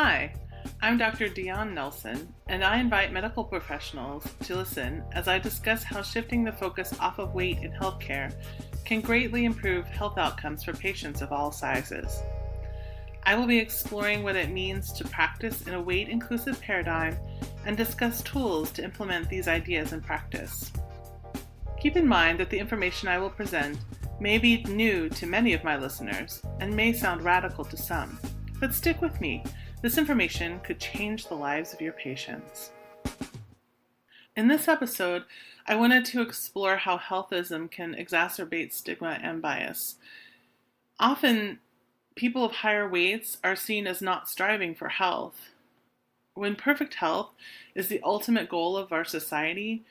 Hi, I'm Dr. DeAun Nelson, and I invite medical professionals to listen as I discuss how shifting the focus off of weight in healthcare can greatly improve health outcomes for patients of all sizes. I will be exploring what it means to practice in a weight-inclusive paradigm and discuss tools to implement these ideas in practice. Keep in mind that the information I will present may be new to many of my listeners and may sound radical to some, but stick with me. This information could change the lives of your patients. In this episode, I wanted to explore how healthism can exacerbate stigma and bias. Often, people of higher weights are seen as not striving for health. When perfect health is the ultimate goal of our society,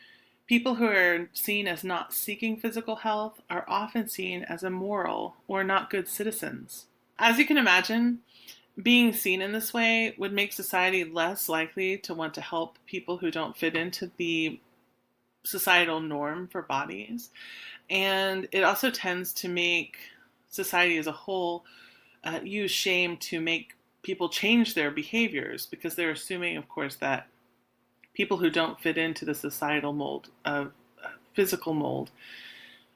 people who are seen as not seeking physical health are often seen as immoral or not good citizens. As you can imagine, being seen in this way would make society less likely to want to help people who don't fit into the societal norm for bodies. And it also tends to make society as a whole use shame to make people change their behaviors, because they're assuming, of course, that people who don't fit into the societal mold of physical mold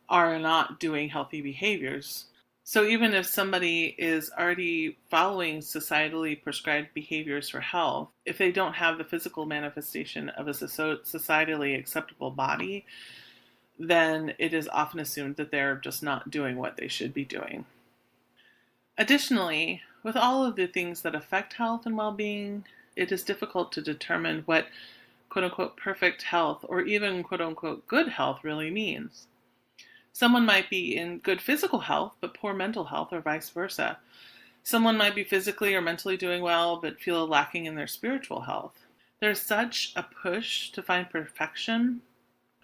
are not doing healthy behaviors. So even if somebody is already following societally prescribed behaviors for health, if they don't have the physical manifestation of a societally acceptable body, then it is often assumed that they're just not doing what they should be doing. Additionally, with all of the things that affect health and well-being, it is difficult to determine what quote-unquote perfect health or even quote-unquote good health really means. Someone might be in good physical health, but poor mental health, or vice versa. Someone might be physically or mentally doing well, but feel lacking in their spiritual health. There's such a push to find perfection,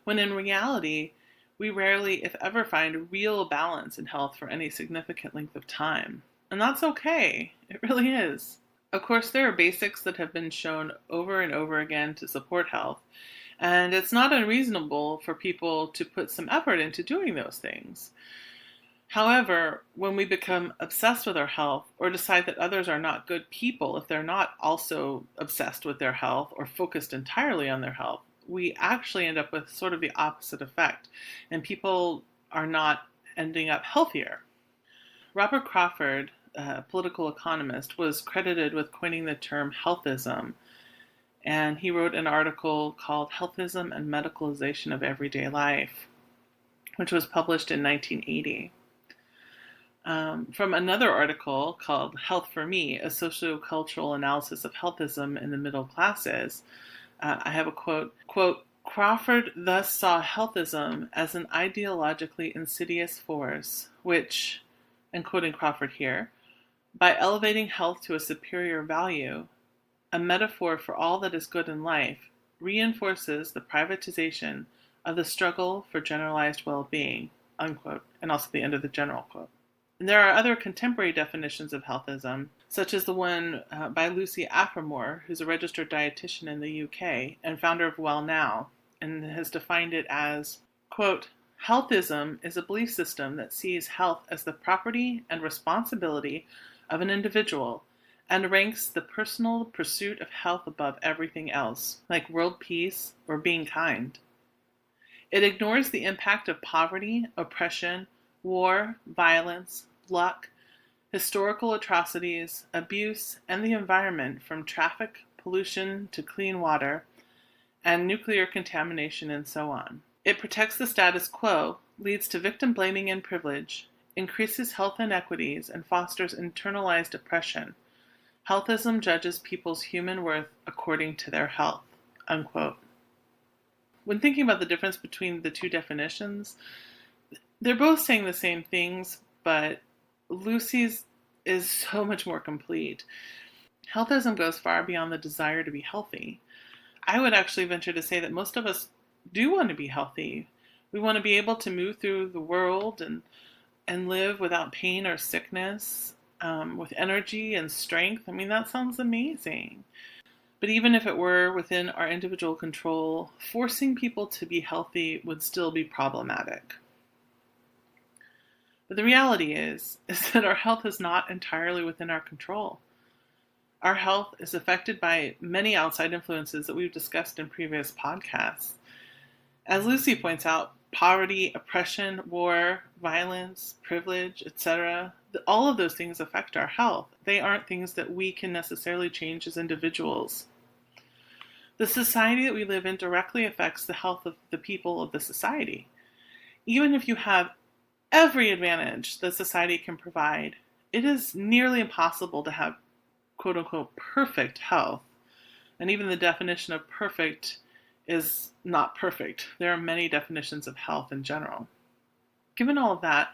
when in reality, we rarely, if ever, find real balance in health for any significant length of time. And that's okay. It really is. Of course, there are basics that have been shown over and over again to support health, and it's not unreasonable for people to put some effort into doing those things. However, when we become obsessed with our health or decide that others are not good people if they're not also obsessed with their health or focused entirely on their health, we actually end up with sort of the opposite effect, and people are not ending up healthier. Robert Crawford, a political economist, was credited with coining the term healthism, and he wrote an article called Healthism and Medicalization of Everyday Life, which was published in 1980. From another article called Health for Me, a sociocultural analysis of healthism in the middle classes, I have a quote, Crawford thus saw healthism as an ideologically insidious force, which, and quoting Crawford here, by elevating health to a superior value, a metaphor for all that is good in life, reinforces the privatization of the struggle for generalized well-being, unquote, and also the end of the general quote. And there are other contemporary definitions of healthism, such as the one by Lucy Aphramor, who's a registered dietitian in the UK and founder of Well Now, and has defined it as, quote, healthism is a belief system that sees health as the property and responsibility of an individual and ranks the personal pursuit of health above everything else, like world peace or being kind. It ignores the impact of poverty, oppression, war, violence, luck, historical atrocities, abuse, and the environment, from traffic, pollution to clean water, and nuclear contamination, and so on. It protects the status quo, leads to victim blaming and privilege, increases health inequities, and fosters internalized oppression. Healthism judges people's human worth according to their health, unquote. When thinking about the difference between the two definitions, they're both saying the same things, but Lucy's is so much more complete. Healthism goes far beyond the desire to be healthy. I would actually venture to say that most of us do want to be healthy. We want to be able to move through the world and live without pain or sickness, with energy and strength. I mean, that sounds amazing. But even if it were within our individual control, forcing people to be healthy would still be problematic. But the reality is that our health is not entirely within our control. Our health is affected by many outside influences that we've discussed in previous podcasts. As Lucy points out, poverty, oppression, war, violence, privilege, etc., all of those things affect our health. They aren't things that we can necessarily change as individuals. The society that we live in directly affects the health of the people of the society. Even if you have every advantage that society can provide, it is nearly impossible to have quote-unquote perfect health. And even the definition of perfect is not perfect. There are many definitions of health in general. Given all of that,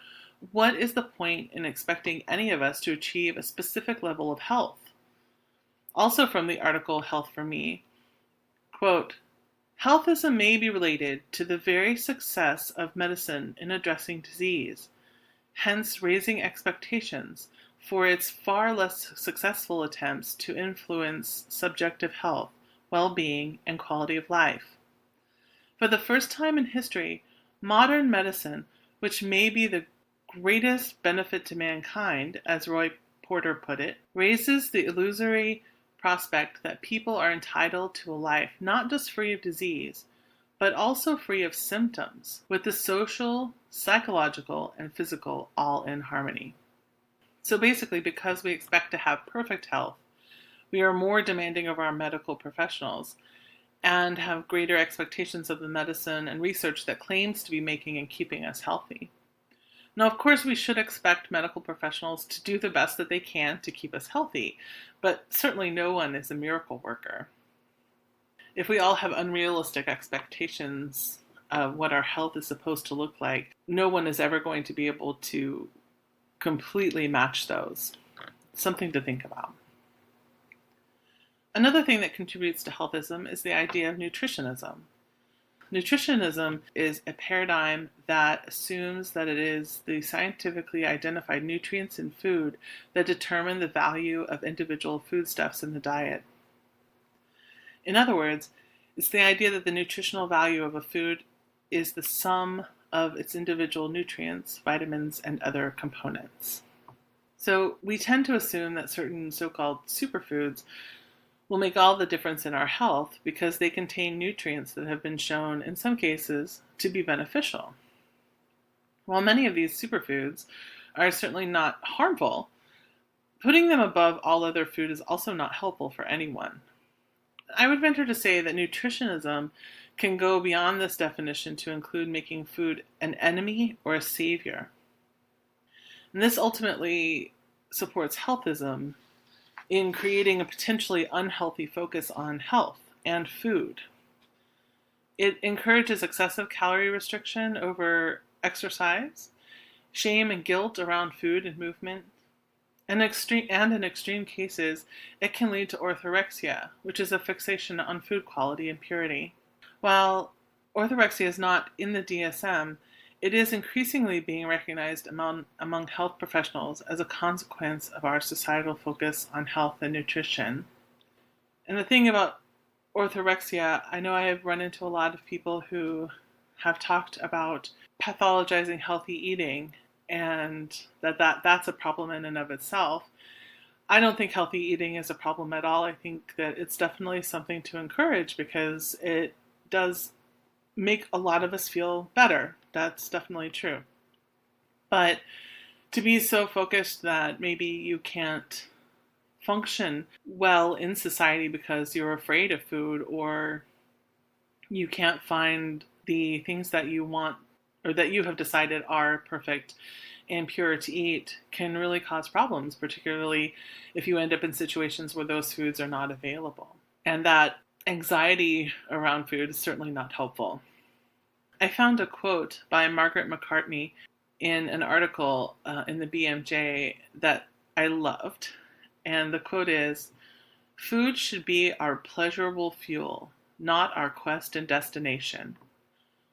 what is the point in expecting any of us to achieve a specific level of health? Also from the article Health for Me, quote, Healthism may be related to the very success of medicine in addressing disease, hence raising expectations for its far less successful attempts to influence subjective health, well-being, and quality of life. For the first time in history, modern medicine, which may be the greatest benefit to mankind, as Roy Porter put it, raises the illusory prospect that people are entitled to a life not just free of disease, but also free of symptoms, with the social, psychological, and physical all in harmony. So basically, because we expect to have perfect health, we are more demanding of our medical professionals and have greater expectations of the medicine and research that claims to be making and keeping us healthy. Now, of course, we should expect medical professionals to do the best that they can to keep us healthy, but certainly no one is a miracle worker. If we all have unrealistic expectations of what our health is supposed to look like, no one is ever going to be able to completely match those. Something to think about. Another thing that contributes to healthism is the idea of nutritionism. Nutritionism is a paradigm that assumes that it is the scientifically identified nutrients in food that determine the value of individual foodstuffs in the diet. In other words, it's the idea that the nutritional value of a food is the sum of its individual nutrients, vitamins, and other components. So we tend to assume that certain so-called superfoods will make all the difference in our health because they contain nutrients that have been shown, in some cases, to be beneficial. While many of these superfoods are certainly not harmful, putting them above all other food is also not helpful for anyone. I would venture to say that nutritionism can go beyond this definition to include making food an enemy or a savior. And this ultimately supports healthism in creating a potentially unhealthy focus on health and food. It encourages excessive calorie restriction over exercise, shame and guilt around food and movement, and in extreme cases, it can lead to orthorexia, which is a fixation on food quality and purity. While orthorexia is not in the DSM, it is increasingly being recognized among health professionals as a consequence of our societal focus on health and nutrition. And the thing about orthorexia, I know I have run into a lot of people who have talked about pathologizing healthy eating and that's a problem in and of itself. I don't think healthy eating is a problem at all. I think that it's definitely something to encourage because it does make a lot of us feel better. That's definitely true. But to be so focused that maybe you can't function well in society because you're afraid of food or you can't find the things that you want or that you have decided are perfect and pure to eat can really cause problems, particularly if you end up in situations where those foods are not available. And that anxiety around food is certainly not helpful. I found a quote by Margaret McCartney in an article in the BMJ that I loved. And the quote is, "Food should be our pleasurable fuel, not our quest and destination.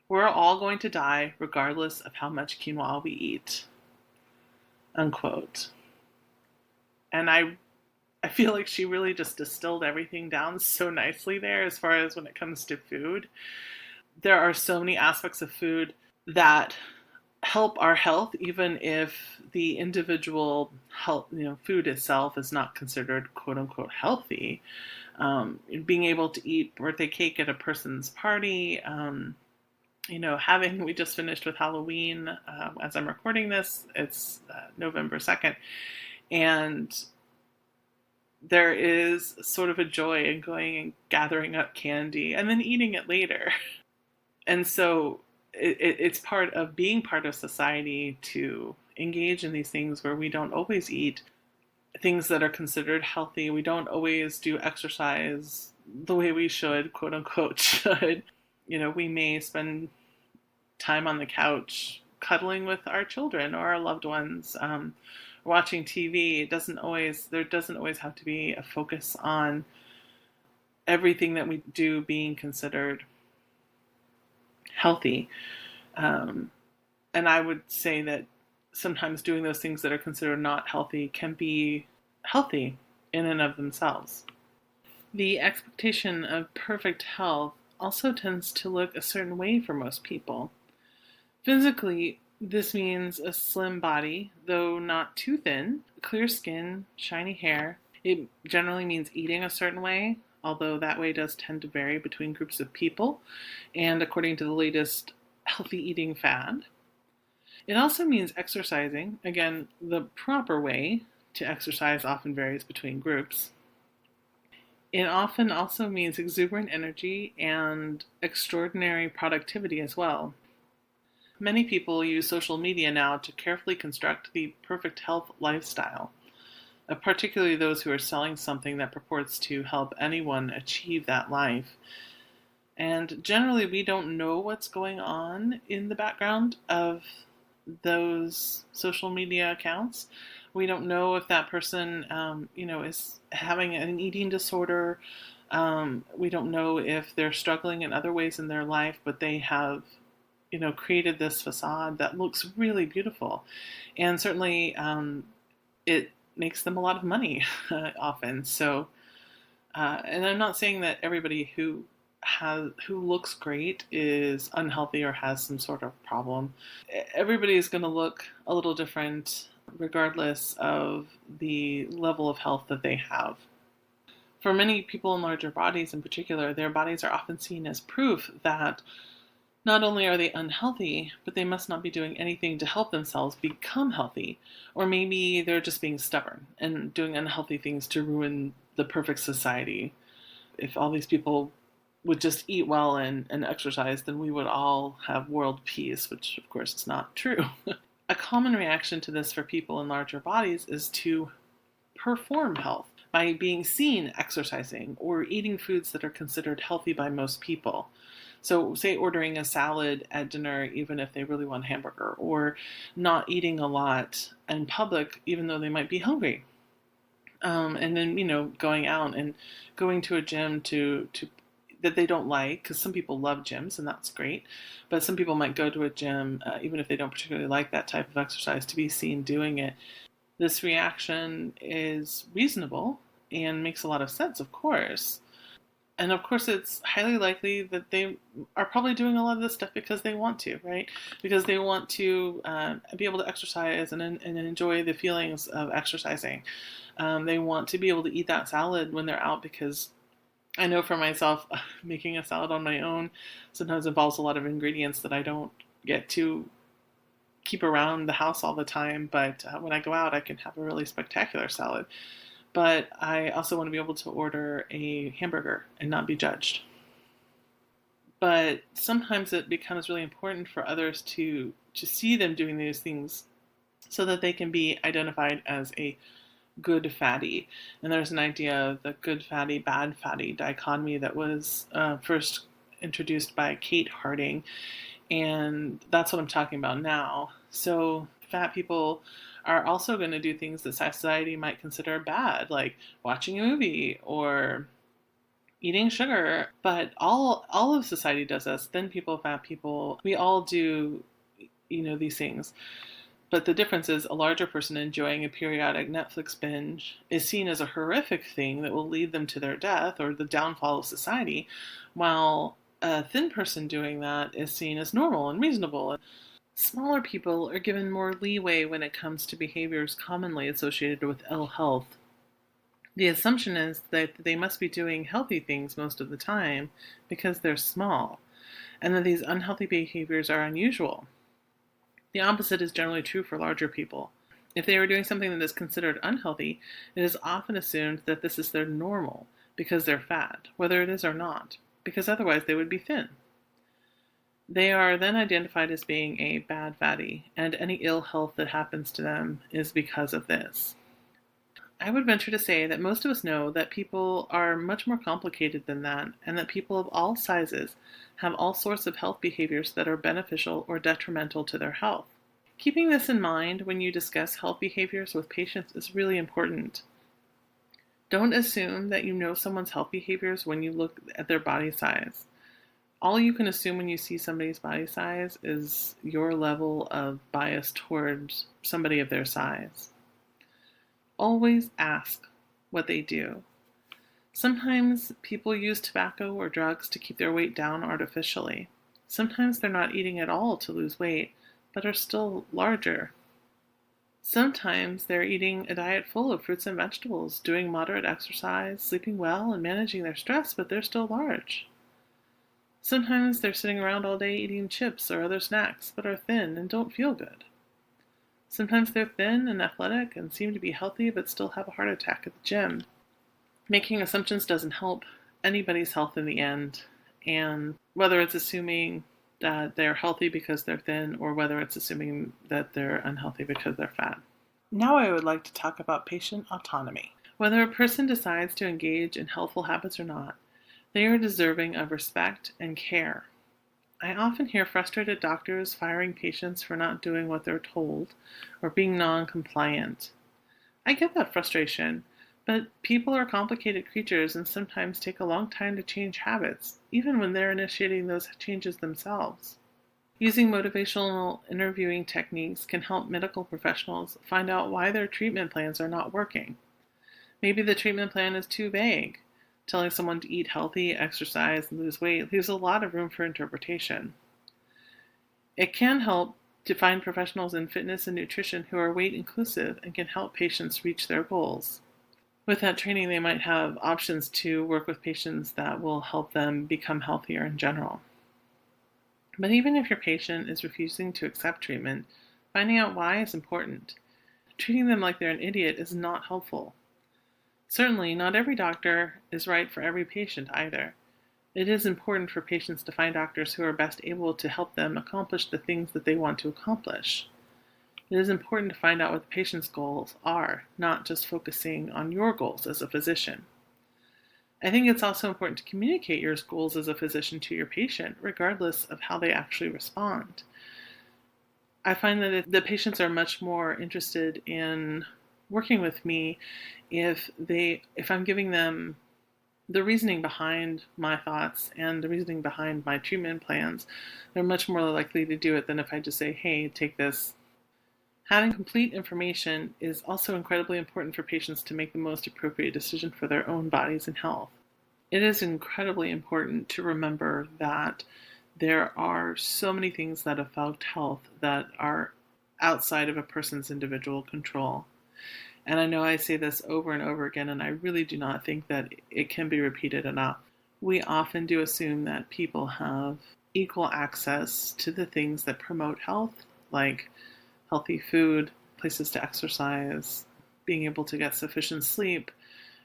We're all going to die regardless of how much quinoa we eat." Unquote. And I feel like she really just distilled everything down so nicely there as far as when it comes to food. There are so many aspects of food that help our health, even if the individual health, food itself is not considered quote unquote healthy. Being able to eat birthday cake at a person's party, we just finished with Halloween. As I'm recording this, it's November 2nd. And there is sort of a joy in going and gathering up candy and then eating it later. And so it's part of being part of society to engage in these things where we don't always eat things that are considered healthy. We don't always do exercise the way we should, quote unquote, should. We may spend time on the couch cuddling with our children or our loved ones, watching TV. There doesn't always have to be a focus on everything that we do being considered healthy. And I would say that sometimes doing those things that are considered not healthy can be healthy in and of themselves. The expectation of perfect health also tends to look a certain way for most people. Physically, this means a slim body, though not too thin, clear skin, shiny hair. It generally means eating a certain way, although that way does tend to vary between groups of people, and according to the latest healthy eating fad. It also means exercising. Again, the proper way to exercise often varies between groups. It often also means exuberant energy and extraordinary productivity as well. Many people use social media now to carefully construct the perfect health lifestyle, particularly those who are selling something that purports to help anyone achieve that life. And generally, we don't know what's going on in the background of those social media accounts. We don't know if that person, is having an eating disorder. We don't know if they're struggling in other ways in their life, but they have, created this facade that looks really beautiful. And certainly it makes them a lot of money often. So, and I'm not saying that everybody who looks great is unhealthy or has some sort of problem. Everybody is going to look a little different regardless of the level of health that they have. For many people in larger bodies in particular, their bodies are often seen as proof that not only are they unhealthy, but they must not be doing anything to help themselves become healthy. Or maybe they're just being stubborn and doing unhealthy things to ruin the perfect society. If all these people would just eat well and exercise, then we would all have world peace, which of course is not true. A common reaction to this for people in larger bodies is to perform health by being seen exercising or eating foods that are considered healthy by most people. So say ordering a salad at dinner even if they really want a hamburger, or not eating a lot in public even though they might be hungry. And then, going out and going to a gym to that they don't like, because some people love gyms and that's great, but some people might go to a gym even if they don't particularly like that type of exercise to be seen doing it. This reaction is reasonable and makes a lot of sense, of course. And of course, it's highly likely that they are probably doing a lot of this stuff because they want to, right? Because they want to be able to exercise and enjoy the feelings of exercising. They want to be able to eat that salad when they're out, because I know for myself, making a salad on my own sometimes involves a lot of ingredients that I don't get to keep around the house all the time. But when I go out, I can have a really spectacular salad. But I also want to be able to order a hamburger and not be judged. But sometimes it becomes really important for others to see them doing these things so that they can be identified as a good fatty. And there's an idea of the good fatty, bad fatty dichotomy that was first introduced by Kate Harding. And that's what I'm talking about now. So fat people are also going to do things that society might consider bad, like watching a movie or eating sugar. But all of society does this. Thin people, fat people, we all do, these things. But the difference is a larger person enjoying a periodic Netflix binge is seen as a horrific thing that will lead them to their death or the downfall of society, while a thin person doing that is seen as normal and reasonable. Smaller people are given more leeway when it comes to behaviors commonly associated with ill health. The assumption is that they must be doing healthy things most of the time because they're small, and that these unhealthy behaviors are unusual. The opposite is generally true for larger people. If they are doing something that is considered unhealthy, it is often assumed that this is their normal because they're fat, whether it is or not, because otherwise they would be thin. They are then identified as being a bad fatty, and any ill health that happens to them is because of this. I would venture to say that most of us know that people are much more complicated than that, and that people of all sizes have all sorts of health behaviors that are beneficial or detrimental to their health. Keeping this in mind when you discuss health behaviors with patients is really important. Don't assume that you know someone's health behaviors when you look at their body size. All you can assume when you see somebody's body size is your level of bias towards somebody of their size. Always ask what they do. Sometimes people use tobacco or drugs to keep their weight down artificially. Sometimes they're not eating at all to lose weight, but are still larger. Sometimes they're eating a diet full of fruits and vegetables, doing moderate exercise, sleeping well, and managing their stress, but they're still large. Sometimes they're sitting around all day eating chips or other snacks, but are thin and don't feel good. Sometimes they're thin and athletic and seem to be healthy but still have a heart attack at the gym. Making assumptions doesn't help anybody's health in the end, and whether it's assuming that they're healthy because they're thin or whether it's assuming that they're unhealthy because they're fat. Now I would like to talk about patient autonomy. Whether a person decides to engage in healthful habits or not, they are deserving of respect and care. I often hear frustrated doctors firing patients for not doing what they're told or being non-compliant. I get that frustration, but people are complicated creatures and sometimes take a long time to change habits, even when they're initiating those changes themselves. Using motivational interviewing techniques can help medical professionals find out why their treatment plans are not working. Maybe the treatment plan is too vague. Telling someone to eat healthy, exercise, and lose weight leaves a lot of room for interpretation. It can help to find professionals in fitness and nutrition who are weight inclusive and can help patients reach their goals. With that training, they might have options to work with patients that will help them become healthier in general. But even if your patient is refusing to accept treatment, finding out why is important. Treating them like they're an idiot is not helpful. Certainly, not every doctor is right for every patient either. It is important for patients to find doctors who are best able to help them accomplish the things that they want to accomplish. It is important to find out what the patient's goals are, not just focusing on your goals as a physician. I think it's also important to communicate your goals as a physician to your patient, regardless of how they actually respond. I find that the patients are much more interested in working with me if I'm giving them the reasoning behind my thoughts and the reasoning behind my treatment plans. They're much more likely to do it than if I just say, hey, take this. Having complete information is also incredibly important for patients to make the most appropriate decision for their own bodies and health. It is incredibly important to remember that there are so many things that affect health that are outside of a person's individual control. And I know I say this over and over again, and I really do not think that it can be repeated enough. We often do assume that people have equal access to the things that promote health, like healthy food, places to exercise, being able to get sufficient sleep,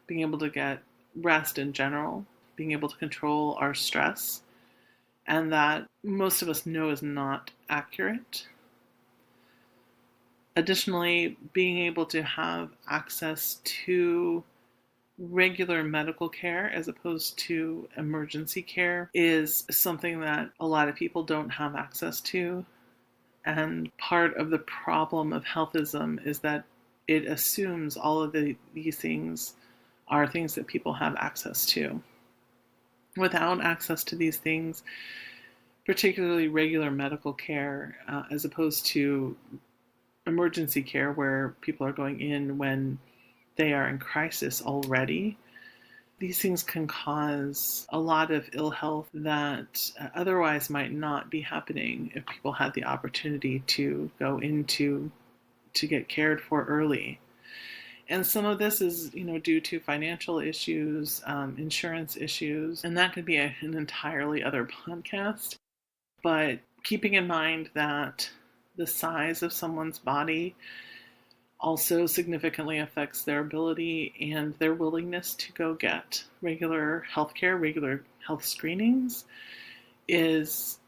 being able to get rest in general, being able to control our stress, and that most of us know is not accurate. Additionally, being able to have access to regular medical care as opposed to emergency care is something that a lot of people don't have access to. And part of the problem of healthism is that it assumes all of these things are things that people have access to. Without access to these things, particularly regular medical care, as opposed to emergency care where people are going in when they are in crisis already, these things can cause a lot of ill health that otherwise might not be happening if people had the opportunity to go into to get cared for early. And some of this is, due to financial issues, insurance issues, and that could be an entirely other podcast. But keeping in mind that the size of someone's body also significantly affects their ability and their willingness to go get regular healthcare, regular health screenings, is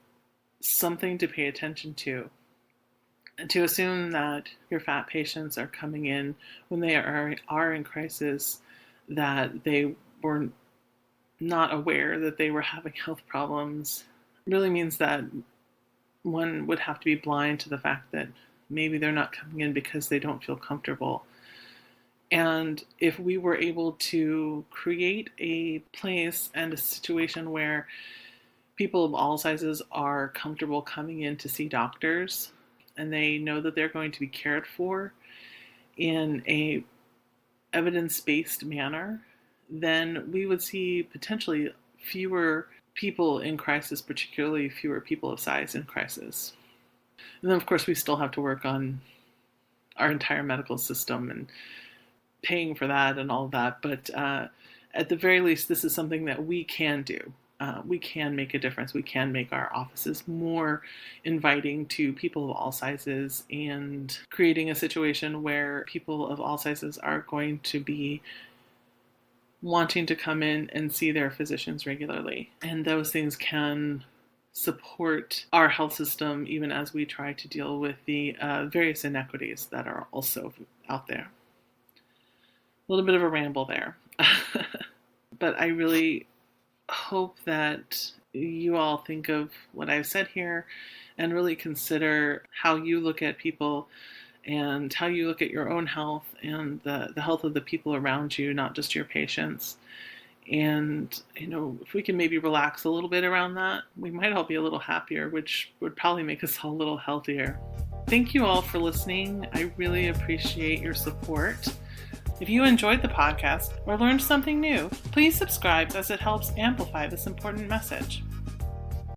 something to pay attention to. And to assume that your fat patients are coming in when they are in crisis, that they were not aware that they were having health problems, really means that one would have to be blind to the fact that maybe they're not coming in because they don't feel comfortable. And if we were able to create a place and a situation where people of all sizes are comfortable coming in to see doctors, and they know that they're going to be cared for in a evidence-based manner, then we would see potentially fewer people in crisis, particularly fewer people of size in crisis. And then, of course, we still have to work on our entire medical system and paying for that and all of that. But at the very least, this is something that we can do. We can make a difference. We can make our offices more inviting to people of all sizes and creating a situation where people of all sizes are going to be wanting to come in and see their physicians regularly. And those things can support our health system even as we try to deal with the various inequities that are also out there. A little bit of a ramble there. But I really hope that you all think of what I've said here and really consider how you look at people and how you look at your own health and the health of the people around you, not just your patients. And, if we can maybe relax a little bit around that, we might all be a little happier, which would probably make us all a little healthier. Thank you all for listening. I really appreciate your support. If you enjoyed the podcast or learned something new, please subscribe as it helps amplify this important message.